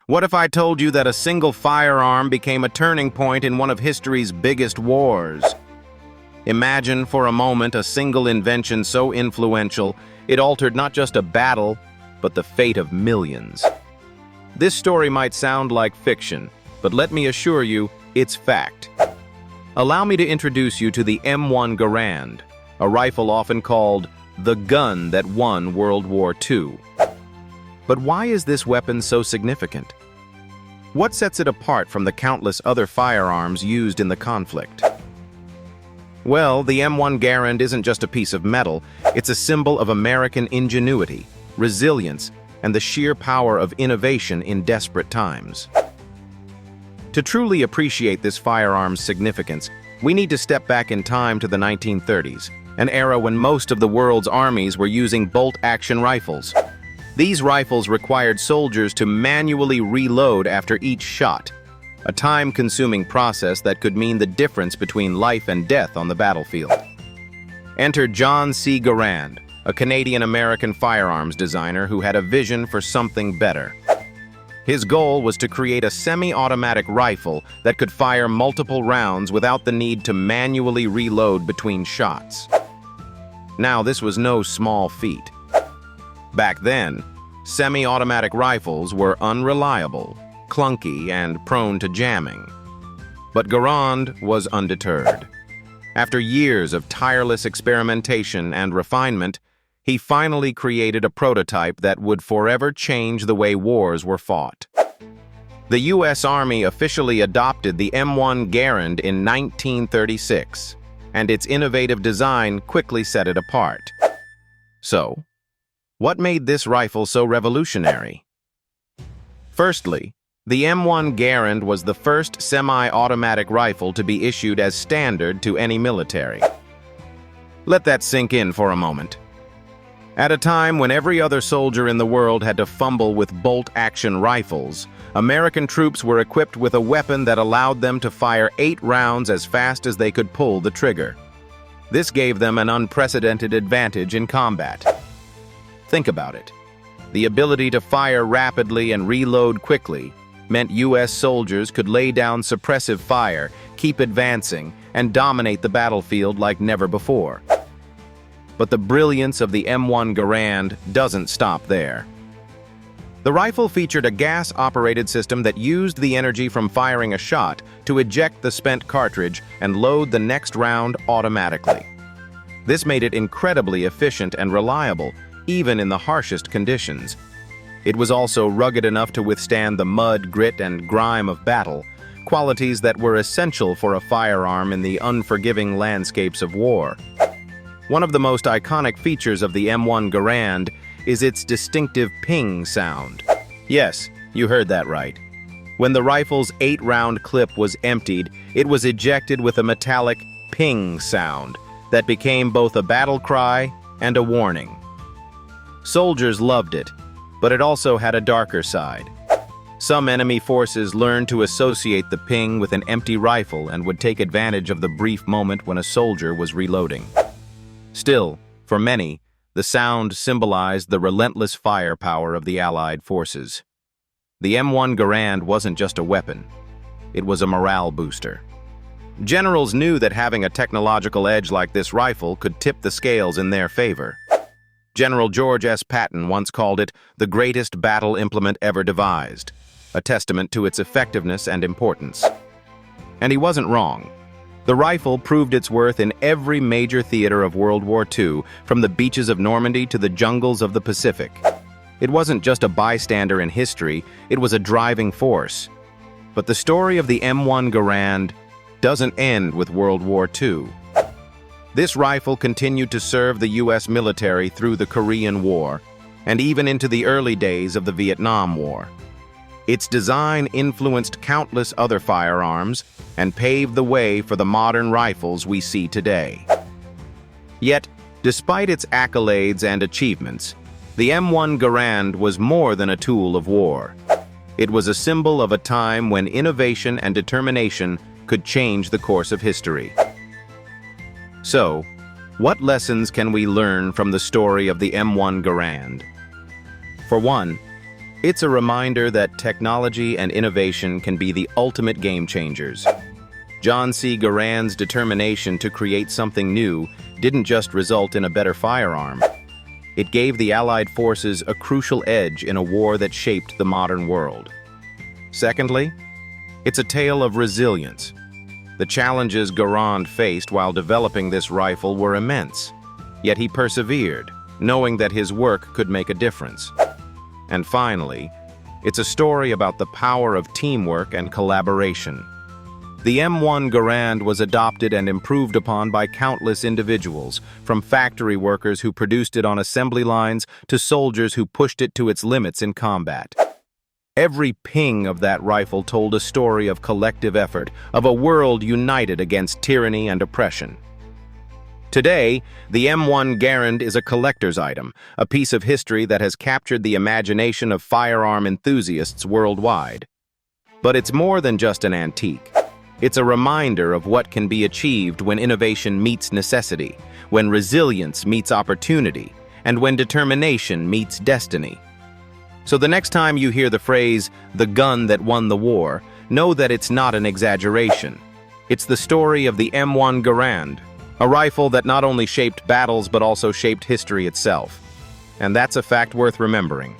What if I told you that a single firearm became a turning point in one of history's biggest wars? Imagine for a moment a single invention so influential, it altered not just a battle, but the fate of millions. This story might sound like fiction, but let me assure you, it's fact. Allow me to introduce you to the M1 Garand, a rifle often called the gun that won World War II. But why is this weapon so significant? What sets it apart from the countless other firearms used in the conflict? Well, the M1 Garand isn't just a piece of metal, it's a symbol of American ingenuity, resilience, and the sheer power of innovation in desperate times. To truly appreciate this firearm's significance, we need to step back in time to the 1930s, an era when most of the world's armies were using bolt-action rifles. These rifles required soldiers to manually reload after each shot, a time-consuming process that could mean the difference between life and death on the battlefield. Enter John C. Garand, a Canadian-American firearms designer who had a vision for something better. His goal was to create a semi-automatic rifle that could fire multiple rounds without the need to manually reload between shots. Now, this was no small feat. Back then, semi-automatic rifles were unreliable, clunky, and prone to jamming. But Garand was undeterred. After years of tireless experimentation and refinement, he finally created a prototype that would forever change the way wars were fought. The U.S. Army officially adopted the M1 Garand in 1936, and its innovative design quickly set it apart. So, what made this rifle so revolutionary? Firstly, the M1 Garand was the first semi-automatic rifle to be issued as standard to any military. Let that sink in for a moment. At a time when every other soldier in the world had to fumble with bolt-action rifles, American troops were equipped with a weapon that allowed them to fire 8 rounds as fast as they could pull the trigger. This gave them an unprecedented advantage in combat. Think about it. The ability to fire rapidly and reload quickly meant U.S. soldiers could lay down suppressive fire, keep advancing, and dominate the battlefield like never before. But the brilliance of the M1 Garand doesn't stop there. The rifle featured a gas-operated system that used the energy from firing a shot to eject the spent cartridge and load the next round automatically. This made it incredibly efficient and reliable, even in the harshest conditions. It was also rugged enough to withstand the mud, grit, and grime of battle, qualities that were essential for a firearm in the unforgiving landscapes of war. One of the most iconic features of the M1 Garand is its distinctive ping sound. Yes, you heard that right. When the rifle's 8-round clip was emptied, it was ejected with a metallic ping sound that became both a battle cry and a warning. Soldiers loved it, but it also had a darker side. Some enemy forces learned to associate the ping with an empty rifle and would take advantage of the brief moment when a soldier was reloading. Still, for many, the sound symbolized the relentless firepower of the Allied forces. The M1 Garand wasn't just a weapon, it was a morale booster. Generals knew that having a technological edge like this rifle could tip the scales in their favor. General George S. Patton once called it the greatest battle implement ever devised, a testament to its effectiveness and importance. And he wasn't wrong. The rifle proved its worth in every major theater of World War II, from the beaches of Normandy to the jungles of the Pacific. It wasn't just a bystander in history, it was a driving force. But the story of the M1 Garand doesn't end with World War II. This rifle continued to serve the U.S. military through the Korean War, and even into the early days of the Vietnam War. Its design influenced countless other firearms and paved the way for the modern rifles we see today. Yet, despite its accolades and achievements, the M1 Garand was more than a tool of war. It was a symbol of a time when innovation and determination could change the course of history. So, what lessons can we learn from the story of the M1 Garand? For one, It's a reminder that technology and innovation can be the ultimate game changers. John C. Garand's determination to create something new didn't just result in a better firearm. It gave the Allied forces a crucial edge in a war that shaped the modern world. Secondly, it's a tale of resilience. The challenges Garand faced while developing this rifle were immense, yet he persevered, knowing that his work could make a difference. And finally, it's a story about the power of teamwork and collaboration. The M1 Garand was adopted and improved upon by countless individuals, from factory workers who produced it on assembly lines to soldiers who pushed it to its limits in combat. Every ping of that rifle told a story of collective effort, of a world united against tyranny and oppression. Today, the M1 Garand is a collector's item, a piece of history that has captured the imagination of firearm enthusiasts worldwide. But it's more than just an antique. It's a reminder of what can be achieved when innovation meets necessity, when resilience meets opportunity, and when determination meets destiny. So the next time you hear the phrase, "the gun that won the war," know that it's not an exaggeration. It's the story of the M1 Garand, a rifle that not only shaped battles but also shaped history itself. And that's a fact worth remembering.